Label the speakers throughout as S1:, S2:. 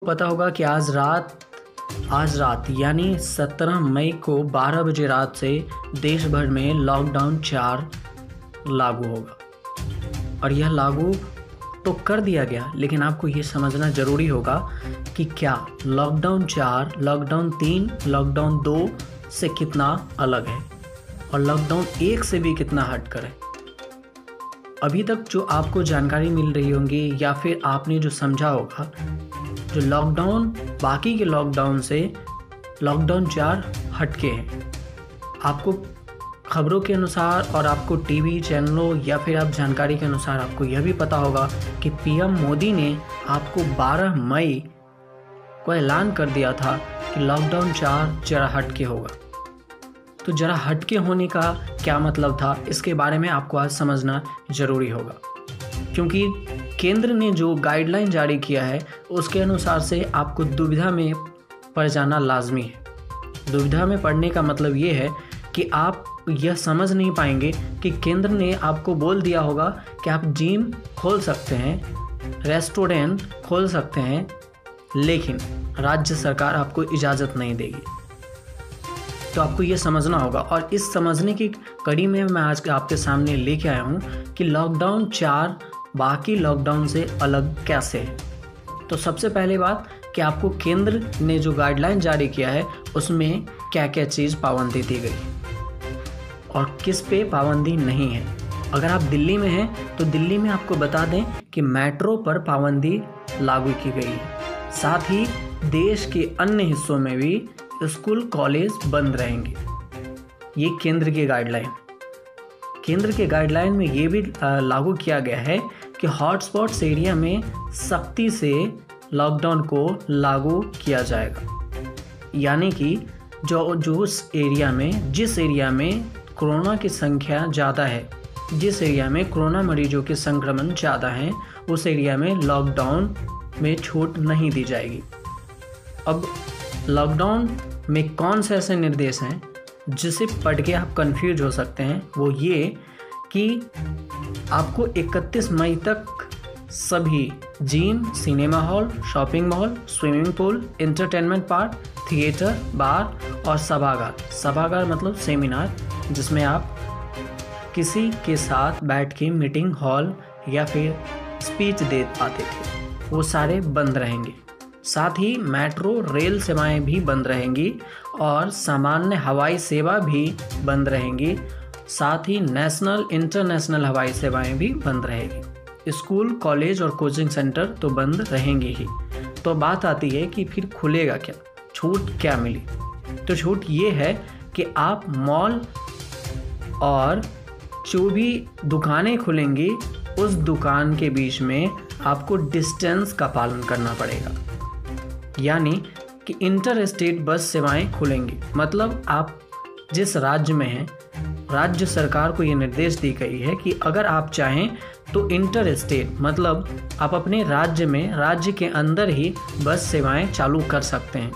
S1: पता होगा कि आज रात यानी 17 मई को 12 बजे रात से देश भर में लॉकडाउन 4 लागू होगा। और यह लागू तो कर दिया गया, लेकिन आपको ये समझना ज़रूरी होगा कि क्या लॉकडाउन 4, लॉकडाउन 3, लॉकडाउन 2 से कितना अलग है और लॉकडाउन 1 से भी कितना हटकर है। अभी तक जो आपको जानकारी मिल रही होंगी या फिर आपने जो समझा होगा, जो लॉकडाउन बाकी के लॉकडाउन से लॉकडाउन 4 हटके हैं। आपको खबरों के अनुसार और आपको टीवी चैनलों या फिर आप जानकारी के अनुसार आपको यह भी पता होगा कि पीएम मोदी ने आपको 12 मई को ऐलान कर दिया था कि लॉकडाउन 4 जरा हटके होगा। तो जरा हटके होने का क्या मतलब था, इसके बारे में आपको आज समझना ज़रूरी होगा, क्योंकि केंद्र ने जो गाइडलाइन जारी किया है उसके अनुसार से आपको दुविधा में पड़ जाना लाजमी है। दुविधा में पड़ने का मतलब ये है कि आप यह समझ नहीं पाएंगे कि केंद्र ने आपको बोल दिया होगा कि आप जिम खोल सकते हैं, रेस्टोरेंट खोल सकते हैं, लेकिन राज्य सरकार आपको इजाज़त नहीं देगी। तो आपको ये समझना होगा, और इस समझने की कड़ी में मैं आज आपके सामने लेके आया हूँ कि लॉकडाउन 4 बाकी लॉकडाउन से अलग कैसे है। तो सबसे पहले बात कि आपको केंद्र ने जो गाइडलाइन जारी किया है उसमें क्या क्या चीज़ पाबंदी दी गई और किस पे पाबंदी नहीं है। अगर आप दिल्ली में हैं तो दिल्ली में आपको बता दें कि मेट्रो पर पाबंदी लागू की गई है। साथ ही देश के अन्य हिस्सों में भी स्कूल कॉलेज बंद रहेंगे। ये केंद्र के गाइडलाइन में ये भी लागू किया गया है कि हॉटस्पॉट्स एरिया में सख्ती से लॉकडाउन को लागू किया जाएगा। यानी कि जिस एरिया में कोरोना की संख्या ज़्यादा है, जिस एरिया में कोरोना मरीजों के संक्रमण ज़्यादा हैं, उस एरिया में लॉकडाउन में छूट नहीं दी जाएगी। अब लॉकडाउन में कौन से ऐसे निर्देश हैं जिसे पढ़ के आप कंफ्यूज हो सकते हैं, वो ये कि आपको 31 मई तक सभी gym, cinema hall, shopping mall, swimming pool, entertainment park, theatre, bar और सभागार मतलब सेमिनार, जिसमें आप किसी के साथ बैठ के मीटिंग हॉल या फिर स्पीच दे पाते थे, वो सारे बंद रहेंगे। साथ ही मेट्रो रेल सेवाएं भी बंद रहेंगी और सामान्य हवाई सेवा भी बंद रहेंगी। साथ ही नेशनल इंटरनेशनल हवाई सेवाएं भी बंद रहेगी। स्कूल, कॉलेज और कोचिंग सेंटर तो बंद रहेंगे ही। तो बात आती है कि फिर खुलेगा क्या, छूट क्या मिली। तो छूट ये है कि आप मॉल और जो भी दुकानें खुलेंगी उस दुकान के बीच में आपको डिस्टेंस का पालन करना पड़ेगा। यानी कि इंटर स्टेट बस सेवाएं खुलेंगी। मतलब आप जिस राज्य में हैं, राज्य सरकार को ये निर्देश दी गई है कि अगर आप चाहें तो इंटर स्टेट मतलब आप अपने राज्य के अंदर ही बस सेवाएं चालू कर सकते हैं।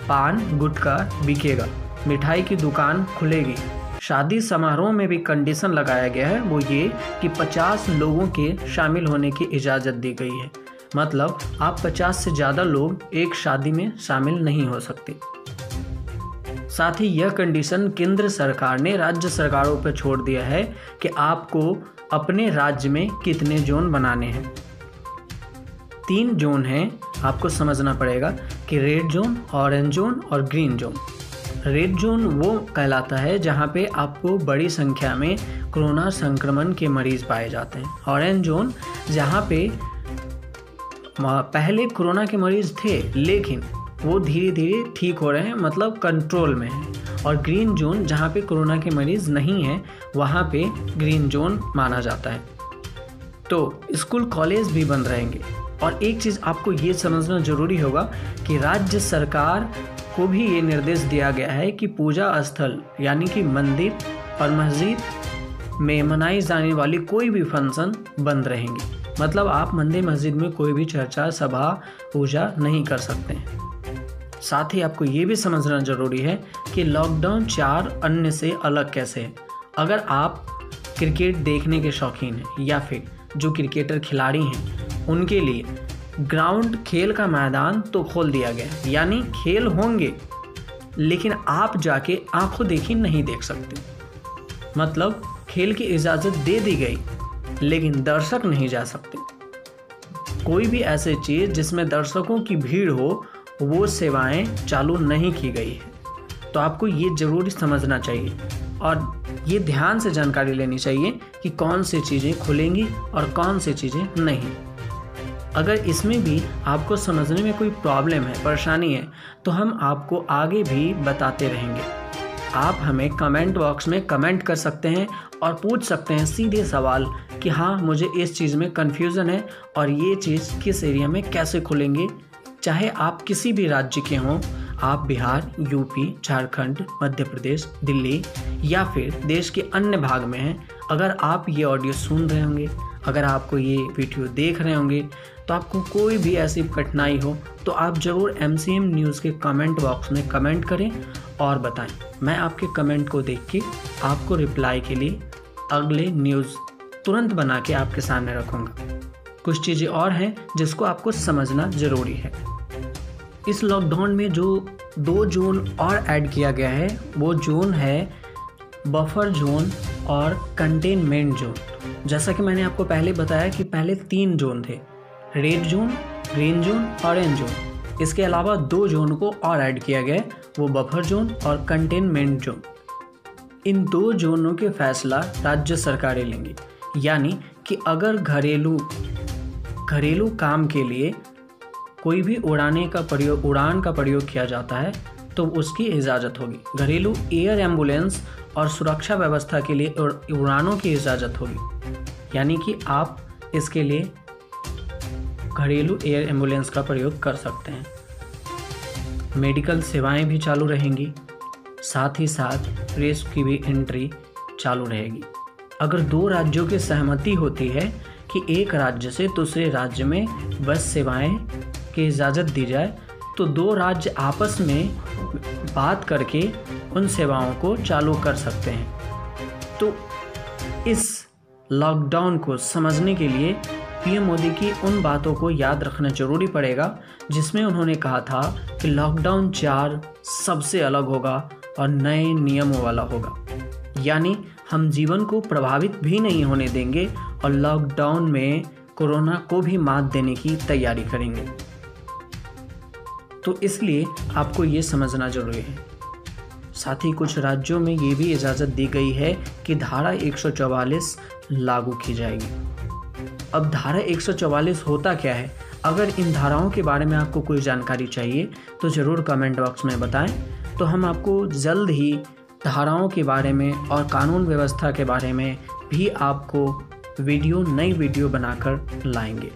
S1: पान गुटखा बिकेगा, मिठाई की दुकान खुलेगी। शादी समारोह में भी कंडीशन लगाया गया है, वो ये कि 50 लोगों के शामिल होने की इजाज़त दी गई है। मतलब आप 50 से ज़्यादा लोग एक शादी में शामिल नहीं हो सकते। साथ ही यह कंडीशन केंद्र सरकार ने राज्य सरकारों पर छोड़ दिया है कि आपको अपने राज्य में कितने जोन बनाने हैं। 3 जोन हैं, आपको समझना पड़ेगा कि रेड जोन, ऑरेंज जोन और ग्रीन जोन। रेड जोन वो कहलाता है जहाँ पे आपको बड़ी संख्या में कोरोना संक्रमण के मरीज पाए जाते हैं। ऑरेंज जोन जहाँ पे पहले कोरोना के मरीज थे लेकिन वो धीरे धीरे ठीक हो रहे हैं, मतलब कंट्रोल में है। और ग्रीन जोन जहाँ पे कोरोना के मरीज नहीं हैं, वहाँ पे ग्रीन जोन माना जाता है। तो स्कूल कॉलेज भी बंद रहेंगे। और एक चीज़ आपको ये समझना ज़रूरी होगा कि राज्य सरकार को भी ये निर्देश दिया गया है कि पूजा स्थल यानी कि मंदिर और मस्जिद में मनाई जाने वाली कोई भी फंक्शन बंद रहेंगे। मतलब आप मंदिर मस्जिद में कोई भी चर्चा, सभा, पूजा नहीं कर सकते हैं। साथ ही आपको ये भी समझना ज़रूरी है कि लॉकडाउन 4 अन्य से अलग कैसे है। अगर आप क्रिकेट देखने के शौकीन हैं या फिर जो क्रिकेटर खिलाड़ी हैं, उनके लिए ग्राउंड, खेल का मैदान तो खोल दिया गया, यानी खेल होंगे लेकिन आप जाके आंखों देखी नहीं देख सकते। मतलब खेल की इजाज़त दे दी गई लेकिन दर्शक नहीं जा सकते। कोई भी ऐसी चीज़ जिसमें दर्शकों की भीड़ हो वो सेवाएं चालू नहीं की गई है। तो आपको ये ज़रूरी समझना चाहिए और ये ध्यान से जानकारी लेनी चाहिए कि कौन सी चीज़ें खुलेंगी और कौन सी चीज़ें नहीं। अगर इसमें भी आपको समझने में कोई प्रॉब्लम है, परेशानी है, तो हम आपको आगे भी बताते रहेंगे। आप हमें कमेंट बॉक्स में कमेंट कर सकते हैं और पूछ सकते हैं सीधे सवाल कि हाँ मुझे इस चीज़ में कन्फ्यूज़न है और ये चीज़ किस एरिया में कैसे खुलेंगे। चाहे आप किसी भी राज्य के हों, आप बिहार, यूपी, झारखंड, मध्य प्रदेश, दिल्ली या फिर देश के अन्य भाग में हैं, अगर आप ये ऑडियो सुन रहे होंगे, अगर आपको ये वीडियो देख रहे होंगे, तो आपको कोई भी ऐसी कठिनाई हो तो आप ज़रूर MCM न्यूज़ के कमेंट बॉक्स में कमेंट करें और बताएं। मैं आपके कमेंट को देख के आपको रिप्लाई के लिए अगले न्यूज़ तुरंत बना के आपके सामने रखूँगा। कुछ चीज़ें और हैं जिसको आपको समझना ज़रूरी है। इस लॉकडाउन में जो 2 जोन और ऐड किया गया है वो जोन है बफर जोन और कंटेनमेंट जोन। जैसा कि मैंने आपको पहले बताया कि पहले 3 जोन थे, red zone, green zone, orange zone. इसके अलावा 2 जोन को और ऐड किया गया है, वो बफर जोन और कंटेनमेंट जोन। इन 2 जोनों के फैसला राज्य सरकारें लेंगी, यानी कि अगर घरेलू काम के लिए कोई भी उड़ान का प्रयोग किया जाता है तो उसकी इजाज़त होगी। घरेलू एयर एम्बुलेंस और सुरक्षा व्यवस्था के लिए उड़ानों की इजाज़त होगी, यानी कि आप इसके लिए घरेलू एयर एम्बुलेंस का प्रयोग कर सकते हैं। मेडिकल सेवाएं भी चालू रहेंगी, साथ ही साथ प्रेस की भी एंट्री चालू रहेगी। अगर 2 राज्यों की सहमति होती है कि एक राज्य से दूसरे राज्य में बस सेवाएं की इजाज़त दी जाए तो 2 राज्य आपस में बात करके उन सेवाओं को चालू कर सकते हैं। तो इस लॉकडाउन को समझने के लिए PM मोदी की उन बातों को याद रखना जरूरी पड़ेगा जिसमें उन्होंने कहा था कि लॉकडाउन 4 सबसे अलग होगा और नए नियमों वाला होगा, यानी हम जीवन को प्रभावित भी नहीं होने देंगे और लॉकडाउन में कोरोना को भी मात देने की तैयारी करेंगे। तो इसलिए आपको ये समझना जरूरी है। साथ ही कुछ राज्यों में ये भी इजाज़त दी गई है कि धारा 144 लागू की जाएगी। अब धारा 144 होता क्या है? अगर इन धाराओं के बारे में आपको कोई जानकारी चाहिए तो ज़रूर कमेंट बॉक्स में बताएं, तो हम आपको जल्द ही धाराओं के बारे में और कानून व्यवस्था के बारे में भी आपको नई वीडियो बनाकर लाएंगे।